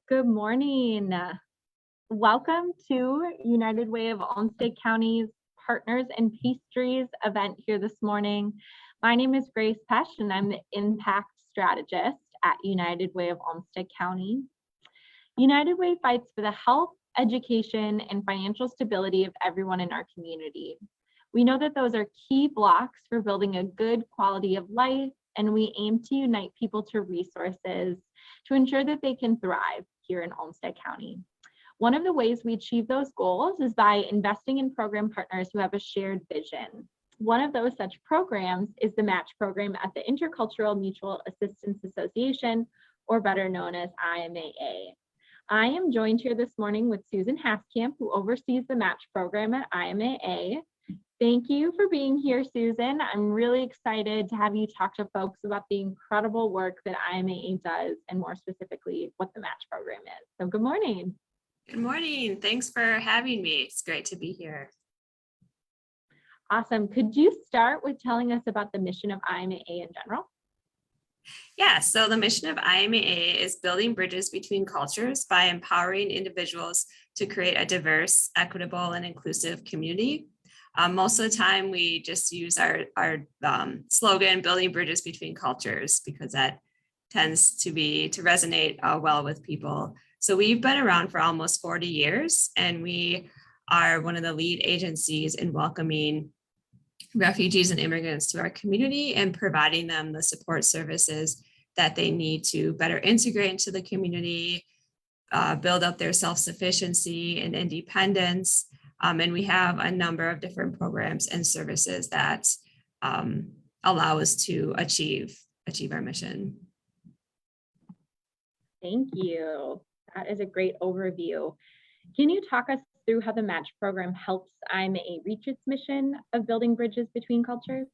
Good morning. Welcome to United Way of Olmsted County's Partners and Pastries event here this morning. My name is Grace Pesh, and I'm the Impact Strategist at United Way of Olmsted County. United Way fights for the health, education, and financial stability of everyone in our community. We know that those are key blocks for building a good quality of life, and we aim to unite people to resources to ensure that they can thrive here in Olmsted County. One of the ways we achieve those goals is by investing in program partners who have a shared vision. One of those such programs is the match program at the Intercultural Mutual Assistance Association, or better known as IMAA. I am joined here this morning with Susan Haskamp, who oversees the match program at IMAA. Thank you for being here, Susan. I'm really excited to have you talk to folks about the incredible work that IMAA does, and more specifically, what the match program is. So good morning. Good morning. Thanks for having me. It's great to be here. Awesome. Could you start with telling us about the mission of IMAA in general? Yeah, so the mission of IMAA is building bridges between cultures by empowering individuals to create a diverse, equitable, and inclusive community. Most of the time, we just use our slogan, building bridges between cultures, because that tends to resonate well with people. So we've been around for almost 40 years, and we are one of the lead agencies in welcoming refugees and immigrants to our community and providing them the support services that they need to better integrate into the community, build up their self-sufficiency and independence. And we have a number of different programs and services that allow us to achieve our mission. Thank you. That is a great overview. Can you talk us through how the match program helps IMAA reach its mission of building bridges between cultures?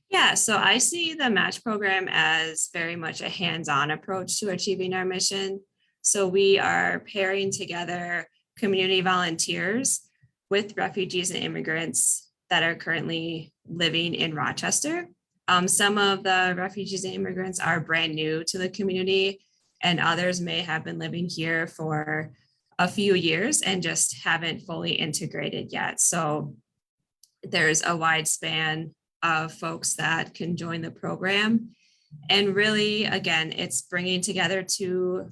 Yeah, so I see the match program as very much a hands-on approach to achieving our mission. So we are pairing together community volunteers with refugees and immigrants that are currently living in Rochester. Some of the refugees and immigrants are brand new to the community, and others may have been living here for a few years and just haven't fully integrated yet. So there's a wide span of folks that can join the program. And really, again, it's bringing together two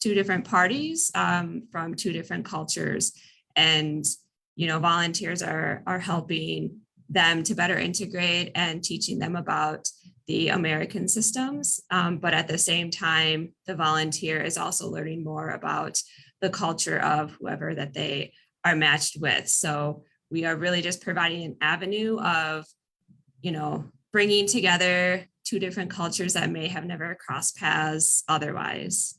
different parties from two different cultures. And, volunteers are helping them to better integrate and teaching them about the American systems. But at the same time, the volunteer is also learning more about the culture of whoever that they are matched with. So we are really just providing an avenue of, bringing together two different cultures that may have never crossed paths otherwise.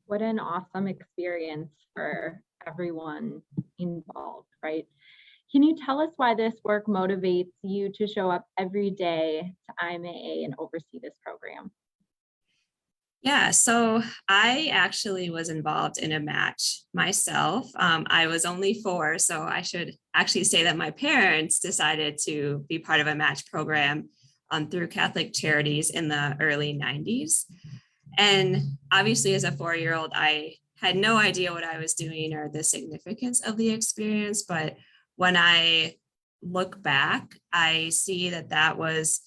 What an awesome experience for everyone involved, right? Can you tell us why this work motivates you to show up every day to IMAA and oversee this program? Yeah, so I actually was involved in a match myself. I was only 4, so I should actually say that my parents decided to be part of a match program through Catholic Charities in the early 90s. And obviously, as a 4-year-old, I had no idea what I was doing or the significance of the experience. But when I look back, I see that was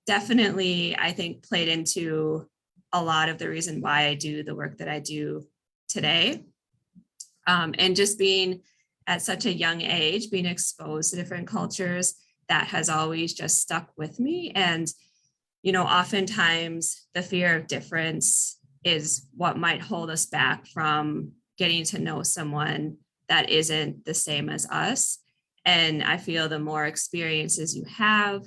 definitely, I think, played into a lot of the reason why I do the work that I do today. And just being at such a young age, being exposed to different cultures, that has always just stuck with me. And, oftentimes the fear of difference is what might hold us back from getting to know someone that isn't the same as us. And I feel the more experiences you have,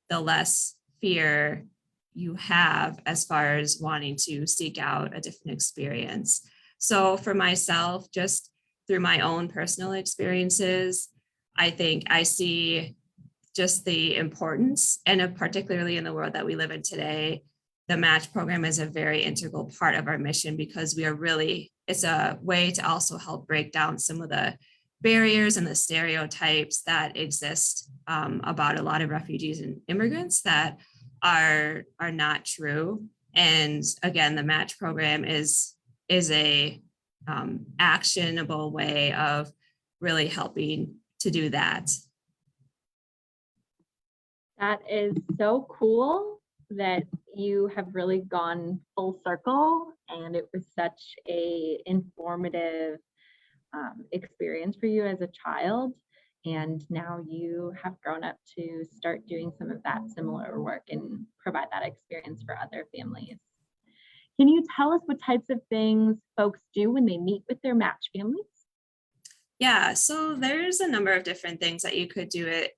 the less fear you have as far as wanting to seek out a different experience. So for myself, just through my own personal experiences, I think I see just the importance, and particularly in the world that we live in today, the match program is a very integral part of our mission, because it's a way to also help break down some of the barriers and the stereotypes that exist about a lot of refugees and immigrants that are not true. And again, the match program is a actionable way of really helping to do that. That is so cool that you have really gone full circle, and it was such a informative experience for you as a child. And now you have grown up to start doing some of that similar work and provide that experience for other families. Can you tell us what types of things folks do when they meet with their match families? Yeah, so there's a number of different things that you could do. It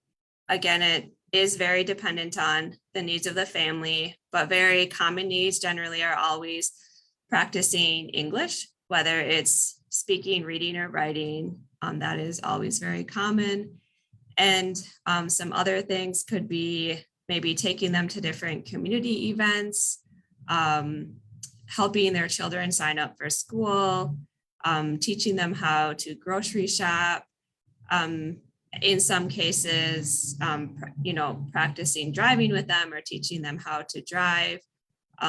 again, it is very dependent on the needs of the family, but very common needs generally are always practicing English, whether it's speaking, reading, or writing. That is always very common. And some other things could be maybe taking them to different community events, helping their children sign up for school, teaching them how to grocery shop. In some cases, practicing driving with them or teaching them how to drive.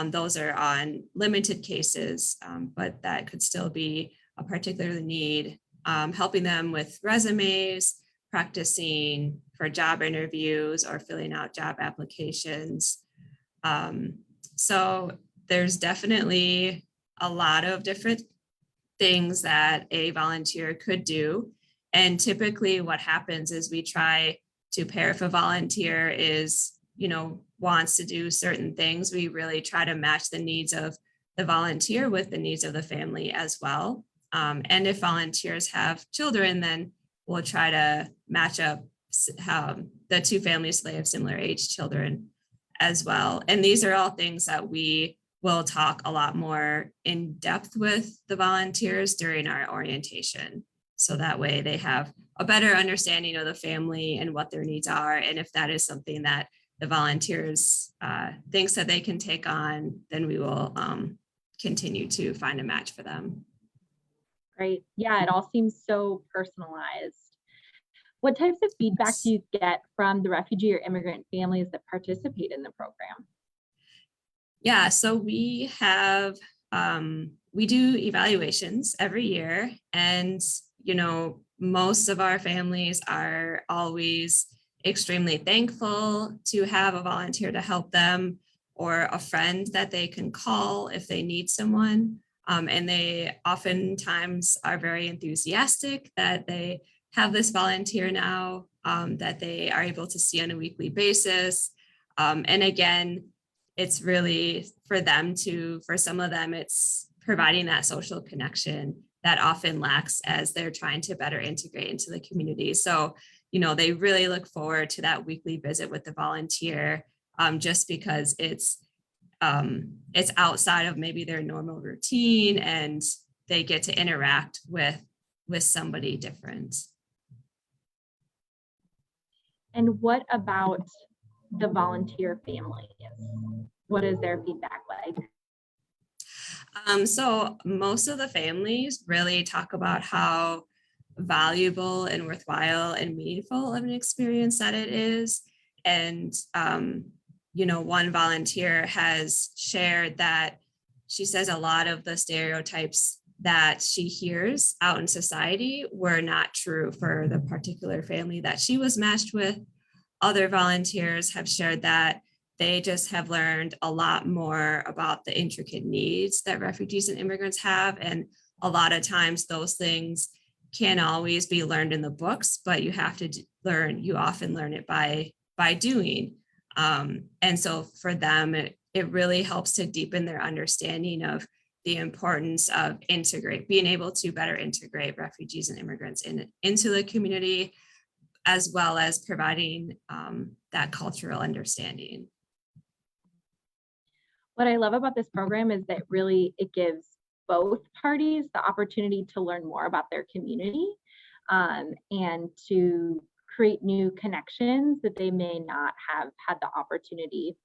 Those are on limited cases, but that could still be a particular need. Helping them with resumes, practicing for job interviews or filling out job applications. So there's definitely a lot of different things that a volunteer could do. And typically what happens is we try to pair, if a volunteer is, wants to do certain things, we really try to match the needs of the volunteer with the needs of the family as well. And if volunteers have children, then we'll try to match up the two families so they have similar age children as well. And these are all things that we will talk a lot more in depth with the volunteers during our orientation. So that way they have a better understanding of the family and what their needs are. And if that is something that the volunteers thinks that they can take on, then we will continue to find a match for them. Great. Yeah, it all seems so personalized. What types of feedback do you get from the refugee or immigrant families that participate in the program? Yeah, so we have, we do evaluations every year, and, most of our families are always extremely thankful to have a volunteer to help them or a friend that they can call if they need someone. And they oftentimes are very enthusiastic that they have this volunteer now that they are able to see on a weekly basis. And again, it's really for some of them, it's providing that social connection that often lacks as they're trying to better integrate into the community. So, they really look forward to that weekly visit with the volunteer just because it's outside of maybe their normal routine and they get to interact with somebody different. And what about the volunteer families? What is their feedback like? So most of the families really talk about how valuable and worthwhile and meaningful of an experience that it is. And, one volunteer has shared that she says a lot of the stereotypes that she hears out in society were not true for the particular family that she was matched with. Other volunteers have shared that they just have learned a lot more about the intricate needs that refugees and immigrants have. And a lot of times those things can't always be learned in the books, but you have to you often learn it by doing. And so for them, it really helps to deepen their understanding of the importance of being able to better integrate refugees and immigrants into the community, as well as providing that cultural understanding. What I love about this program is that really it gives both parties the opportunity to learn more about their community and to create new connections that they may not have had the opportunity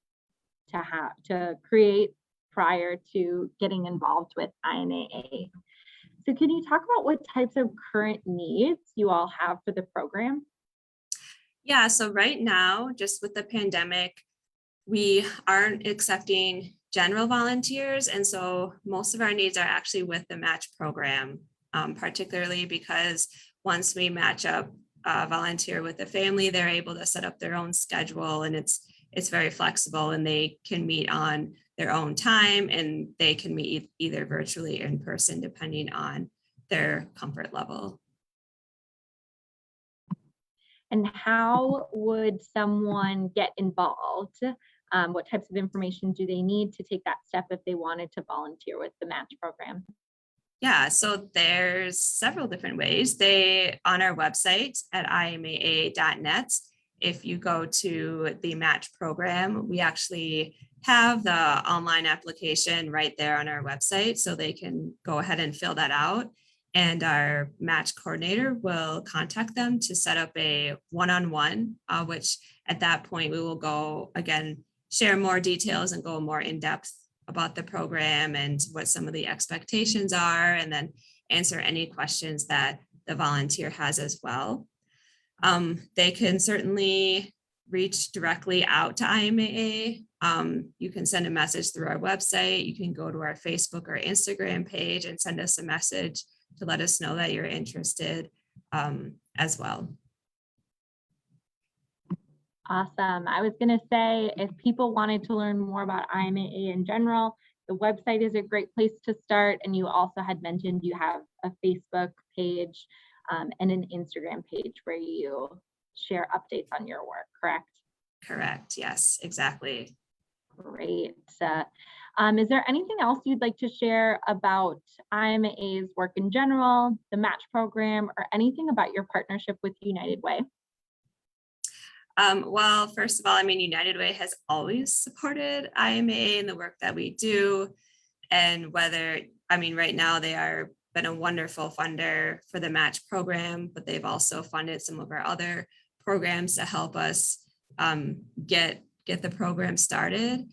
to create prior to getting involved with IMAA. So can you talk about what types of current needs you all have for the program? Yeah, so right now, just with the pandemic, we aren't accepting general volunteers. And so most of our needs are actually with the match program, particularly because once we match up a volunteer with a family, they're able to set up their own schedule, and it's very flexible, and they can meet on their own time, and they can meet either virtually or in person, depending on their comfort level. And how would someone get involved? What types of information do they need to take that step if they wanted to volunteer with the match program? Yeah, so there's several different ways. On our website at IMAA.net, if you go to the match program, we actually have the online application right there on our website, so they can go ahead and fill that out. And our match coordinator will contact them to set up a one-on-one, which at that point we will go again, share more details and go more in depth about the program and what some of the expectations are, and then answer any questions that the volunteer has as well. They can certainly reach directly out to IMAA. You can send a message through our website. You can go to our Facebook or Instagram page and send us a message to let us know that you're interested as well. Awesome. I was going to say, if people wanted to learn more about IMAA in general, the website is a great place to start. And you also had mentioned you have a Facebook page and an Instagram page where you share updates on your work, correct? Correct. Yes, exactly. Great. Is there anything else you'd like to share about IMAA's work in general, the match program, or anything about your partnership with United Way? Well, first of all, I mean, United Way has always supported IMAA and the work that we do. And right now they are been a wonderful funder for the match program, but they've also funded some of our other programs to help us get the program started.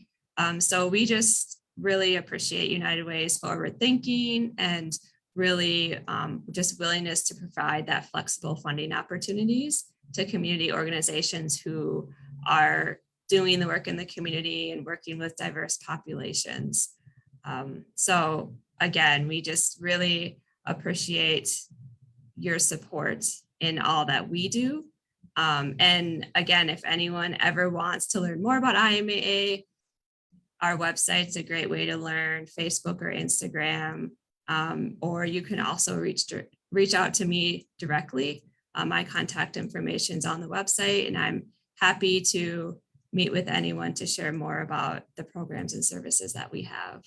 So we just really appreciate United Way's forward thinking and really just willingness to provide that flexible funding opportunities to community organizations who are doing the work in the community and working with diverse populations. So again, we just really appreciate your support in all that we do. And again, if anyone ever wants to learn more about IMAA, our website's a great way to learn, Facebook or Instagram, or you can also reach out to me directly. My contact information is on the website, and I'm happy to meet with anyone to share more about the programs and services that we have.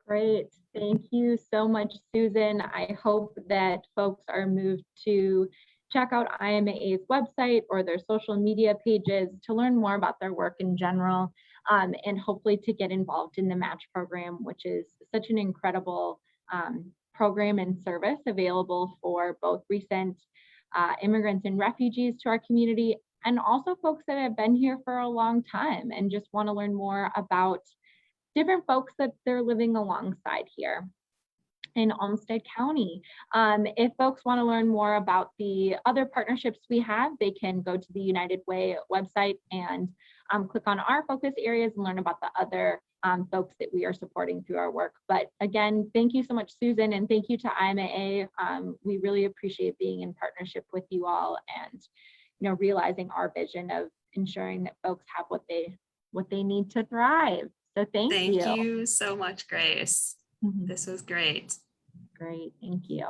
Great. Thank you so much, Susan. I hope that folks are moved to check out IMAA's website or their social media pages to learn more about their work in general, and hopefully to get involved in the match program, which is such an incredible program and service available for both recent immigrants and refugees to our community, and also folks that have been here for a long time and just want to learn more about different folks that they're living alongside here in Olmsted County. If folks want to learn more about the other partnerships we have, they can go to the United Way website and click on our focus areas and learn about the other folks that we are supporting through our work. But again, thank you so much, Susan, and thank you to IMAA. We really appreciate being in partnership with you all and realizing our vision of ensuring that folks have what they need to thrive. So thank you. Thank you so much, Grace. This was great. Great, thank you.